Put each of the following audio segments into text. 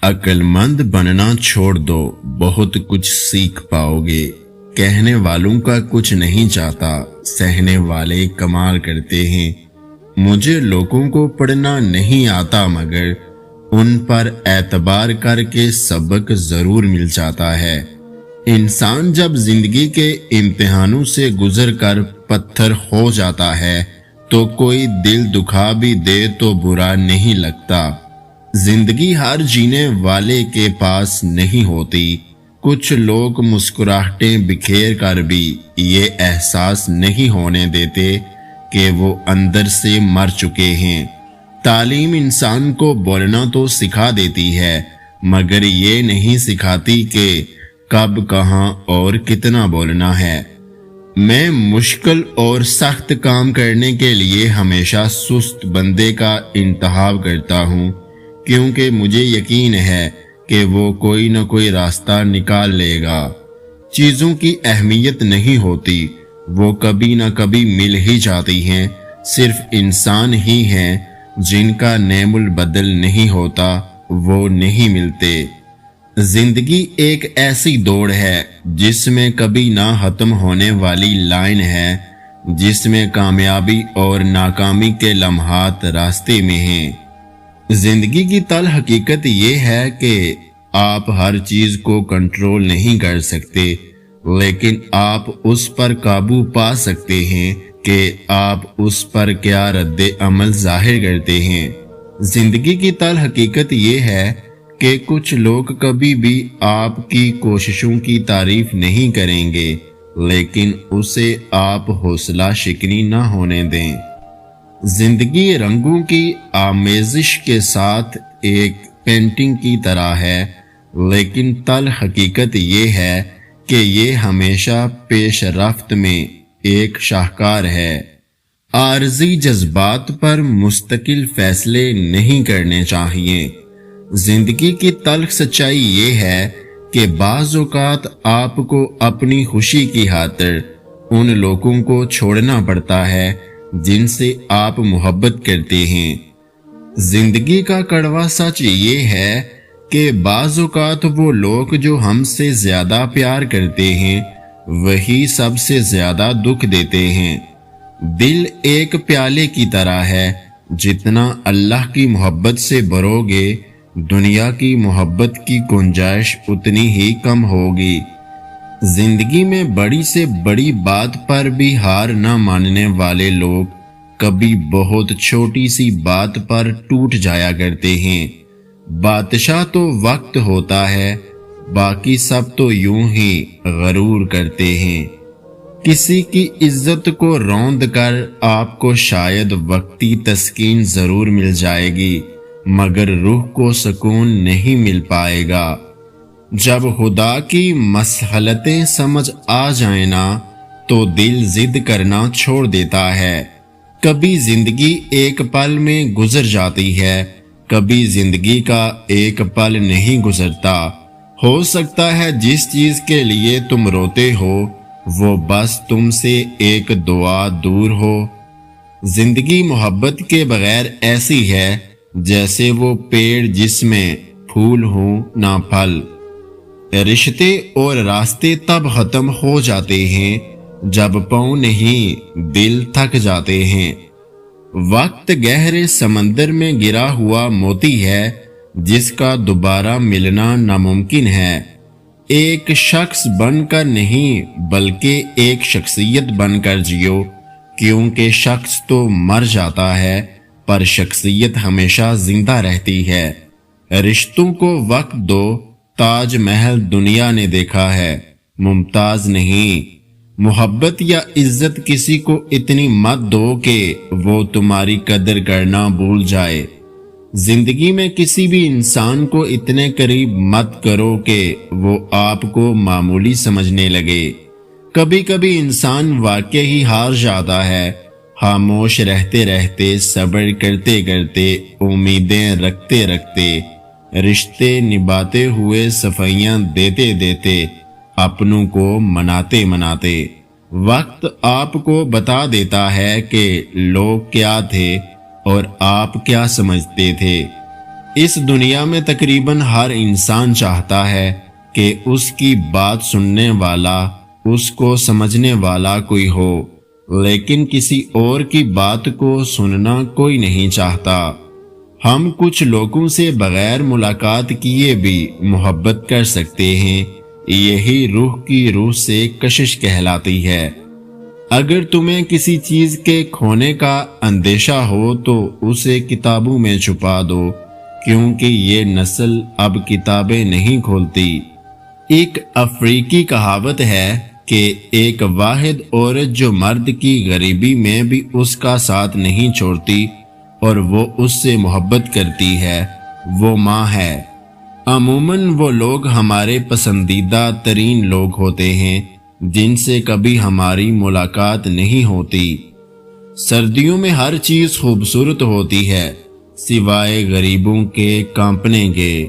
عقل مند بننا چھوڑ دو، بہت کچھ سیکھ پاؤگے۔ کہنے والوں کا کچھ نہیں چاہتا، سہنے والے کمال کرتے ہیں۔ مجھے لوگوں کو پڑھنا نہیں آتا، مگر ان پر اعتبار کر کے سبق ضرور مل جاتا ہے۔ انسان جب زندگی کے امتحانوں سے گزر کر پتھر ہو جاتا ہے تو کوئی دل دکھا بھی دے تو برا نہیں لگتا۔ زندگی ہر جینے والے کے پاس نہیں ہوتی۔ کچھ لوگ مسکراہٹیں بکھیر کر بھی یہ احساس نہیں ہونے دیتے کہ وہ اندر سے مر چکے ہیں۔ تعلیم انسان کو بولنا تو سکھا دیتی ہے، مگر یہ نہیں سکھاتی کہ کب، کہاں اور کتنا بولنا ہے۔ میں مشکل اور سخت کام کرنے کے لیے ہمیشہ سست بندے کا انتخاب کرتا ہوں، کیونکہ مجھے یقین ہے کہ وہ کوئی نہ کوئی راستہ نکال لے گا۔ چیزوں کی اہمیت نہیں ہوتی، وہ کبھی نہ کبھی مل ہی جاتی ہیں۔ صرف انسان ہی ہیں جن کا نعم البدل نہیں ہوتا، وہ نہیں ملتے۔ زندگی ایک ایسی دوڑ ہے جس میں کبھی نہ ختم ہونے والی لائن ہے، جس میں کامیابی اور ناکامی کے لمحات راستے میں ہیں۔ زندگی کی تلخ حقیقت یہ ہے کہ آپ ہر چیز کو کنٹرول نہیں کر سکتے، لیکن آپ اس پر قابو پا سکتے ہیں کہ آپ اس پر کیا رد عمل ظاہر کرتے ہیں۔ زندگی کی تلخ حقیقت یہ ہے کہ کچھ لوگ کبھی بھی آپ کی کوششوں کی تعریف نہیں کریں گے، لیکن اسے آپ حوصلہ شکنی نہ ہونے دیں۔ زندگی رنگوں کی آمیزش کے ساتھ ایک پینٹنگ کی طرح ہے، لیکن تلخ حقیقت یہ ہے کہ یہ ہمیشہ پیش رفت میں ایک شاہکار ہے۔ عارضی جذبات پر مستقل فیصلے نہیں کرنے چاہیے۔ زندگی کی تلخ سچائی یہ ہے کہ بعض اوقات آپ کو اپنی خوشی کی خاطر ان لوگوں کو چھوڑنا پڑتا ہے جن سے آپ محبت کرتے ہیں۔ زندگی کا کڑوا سچ یہ ہے کہ بعض اوقات وہ لوگ جو ہم سے زیادہ پیار کرتے ہیں وہی سب سے زیادہ دکھ دیتے ہیں۔ دل ایک پیالے کی طرح ہے، جتنا اللہ کی محبت سے بھرو گے، دنیا کی محبت کی گنجائش اتنی ہی کم ہوگی۔ زندگی میں بڑی سے بڑی بات پر بھی ہار نہ ماننے والے لوگ کبھی بہت چھوٹی سی بات پر ٹوٹ جایا کرتے ہیں۔ بادشاہ تو وقت ہوتا ہے، باقی سب تو یوں ہی غرور کرتے ہیں۔ کسی کی عزت کو روند کر آپ کو شاید وقتی تسکین ضرور مل جائے گی، مگر روح کو سکون نہیں مل پائے گا۔ جب خدا کی مصلحتیں سمجھ آ جائیں نا تو دل ضد کرنا چھوڑ دیتا ہے۔ کبھی زندگی ایک پل میں گزر جاتی ہے، کبھی زندگی کا ایک پل نہیں گزرتا۔ ہو سکتا ہے جس چیز کے لیے تم روتے ہو وہ بس تم سے ایک دعا دور ہو۔ زندگی محبت کے بغیر ایسی ہے جیسے وہ پیڑ جس میں پھول ہوں نہ پھل۔ رشتے اور راستے تب ختم ہو جاتے ہیں جب پاؤں نہیں دل تھک جاتے ہیں۔ وقت گہرے سمندر میں گرا ہوا موتی ہے جس کا دوبارہ ملنا ناممکن ہے۔ ایک شخص بن کر نہیں بلکہ ایک شخصیت بن کر جیو، کیونکہ شخص تو مر جاتا ہے پر شخصیت ہمیشہ زندہ رہتی ہے۔ رشتوں کو وقت دو، تاج محل دنیا نے دیکھا ہے، ممتاز نہیں۔ محبت یا عزت کسی کو اتنی مت دو کہ وہ تمہاری قدر کرنا بھول جائے۔ زندگی میں کسی بھی انسان کو اتنے قریب مت کرو کہ وہ آپ کو معمولی سمجھنے لگے۔ کبھی کبھی انسان واقعی ہی ہار جاتا ہے۔ خاموش رہتے رہتے، صبر کرتے کرتے، امیدیں رکھتے رکھتے، رشتے نبھاتے ہوئے، صفائیاں دیتے دیتے، اپنوں کو مناتے مناتے، وقت آپ کو بتا دیتا ہے کہ لوگ کیا تھے اور آپ کیا سمجھتے تھے۔ اس دنیا میں تقریباً ہر انسان چاہتا ہے کہ اس کی بات سننے والا، اس کو سمجھنے والا کوئی ہو، لیکن کسی اور کی بات کو سننا کوئی نہیں چاہتا۔ ہم کچھ لوگوں سے بغیر ملاقات کیے بھی محبت کر سکتے ہیں، یہی روح کی روح سے کشش کہلاتی ہے۔ اگر تمہیں کسی چیز کے کھونے کا اندیشہ ہو تو اسے کتابوں میں چھپا دو، کیونکہ یہ نسل اب کتابیں نہیں کھولتی۔ ایک افریقی کہاوت ہے کہ ایک واحد عورت جو مرد کی غریبی میں بھی اس کا ساتھ نہیں چھوڑتی اور وہ اس سے محبت کرتی ہے، وہ ماں ہے۔ عموماً وہ لوگ ہمارے پسندیدہ ترین لوگ ہوتے ہیں جن سے کبھی ہماری ملاقات نہیں ہوتی۔ سردیوں میں ہر چیز خوبصورت ہوتی ہے سوائے غریبوں کے کانپنے کے۔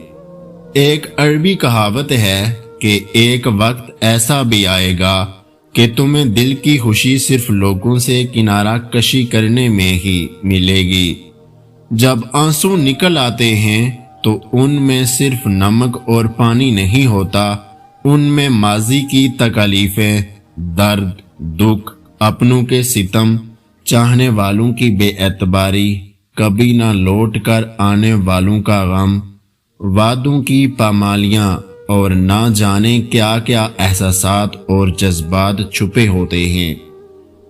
ایک عربی کہاوت ہے کہ ایک وقت ایسا بھی آئے گا کہ تمہیں دل کی خوشی صرف لوگوں سے کنارہ کشی کرنے میں ہی ملے گی۔ جب آنسو نکل آتے ہیں تو ان میں صرف نمک اور پانی نہیں ہوتا، ان میں ماضی کی تکالیفیں، درد، دکھ، اپنوں کے ستم، چاہنے والوں کی بے اعتباری، کبھی نہ لوٹ کر آنے والوں کا غم، وعدوں کی پامالیاں اور نہ جانے کیا کیا احساسات اور جذبات چھپے ہوتے ہیں۔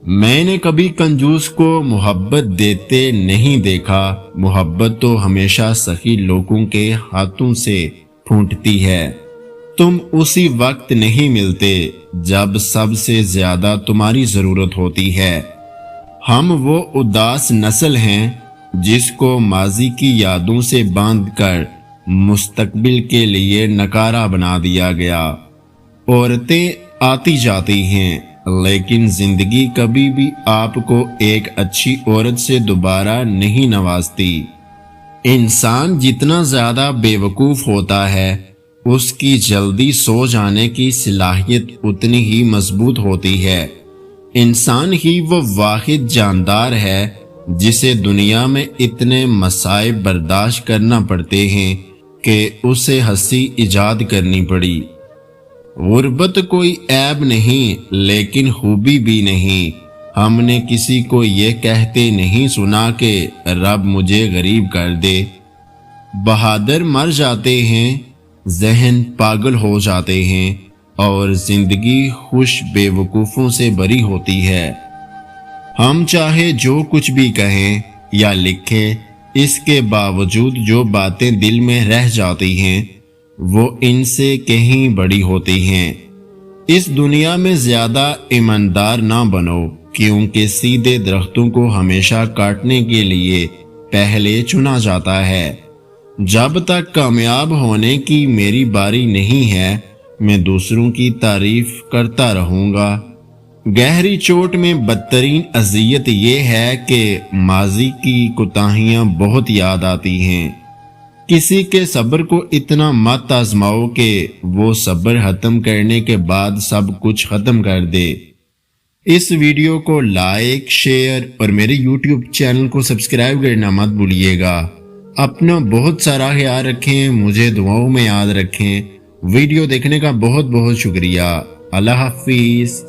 میں نے کبھی کنجوس کو محبت دیتے نہیں دیکھا، محبت تو ہمیشہ سخی لوگوں کے ہاتھوں سے پھوٹتی ہے۔ تم اسی وقت نہیں ملتے جب سب سے زیادہ تمہاری ضرورت ہوتی ہے۔ ہم وہ اداس نسل ہیں جس کو ماضی کی یادوں سے باندھ کر مستقبل کے لیے نکارہ بنا دیا گیا۔ عورتیں آتی جاتی ہیں، لیکن زندگی کبھی بھی آپ کو ایک اچھی عورت سے دوبارہ نہیں نوازتی۔ انسان جتنا زیادہ بے وقوف ہوتا ہے، اس کی جلدی سو جانے کی صلاحیت اتنی ہی مضبوط ہوتی ہے۔ انسان ہی وہ واحد جاندار ہے جسے دنیا میں اتنے مصائب برداشت کرنا پڑتے ہیں کہ اسے ہنسی ایجاد کرنی پڑی۔ غربت کوئی عیب نہیں لیکن خوبی بھی نہیں۔ ہم نے کسی کو یہ کہتے نہیں سنا کہ رب مجھے غریب کر دے۔ بہادر مر جاتے ہیں، ذہن پاگل ہو جاتے ہیں اور زندگی خوش بے وقوفوں سے بری ہوتی ہے۔ ہم چاہے جو کچھ بھی کہیں یا لکھیں، اس کے باوجود جو باتیں دل میں رہ جاتی ہیں وہ ان سے کہیں بڑی ہوتی ہیں۔ اس دنیا میں زیادہ ایماندار نہ بنو، کیونکہ سیدھے درختوں کو ہمیشہ کاٹنے کے لیے پہلے چنا جاتا ہے۔ جب تک کامیاب ہونے کی میری باری نہیں ہے، میں دوسروں کی تعریف کرتا رہوں گا۔ گہری چوٹ میں بدترین اذیت یہ ہے کہ ماضی کی کوتاہیاں بہت یاد آتی ہیں۔ کسی کے صبر کو اتنا مت آزماؤ کہ وہ صبر ختم کرنے کے بعد سب کچھ ختم کر دے۔ اس ویڈیو کو لائک، شیئر اور میرے یوٹیوب چینل کو سبسکرائب کرنا مت بھولیے گا۔ اپنا بہت سارا خیال رکھیں، مجھے دعاؤں میں یاد رکھیں۔ ویڈیو دیکھنے کا بہت بہت شکریہ۔ اللہ حافظ۔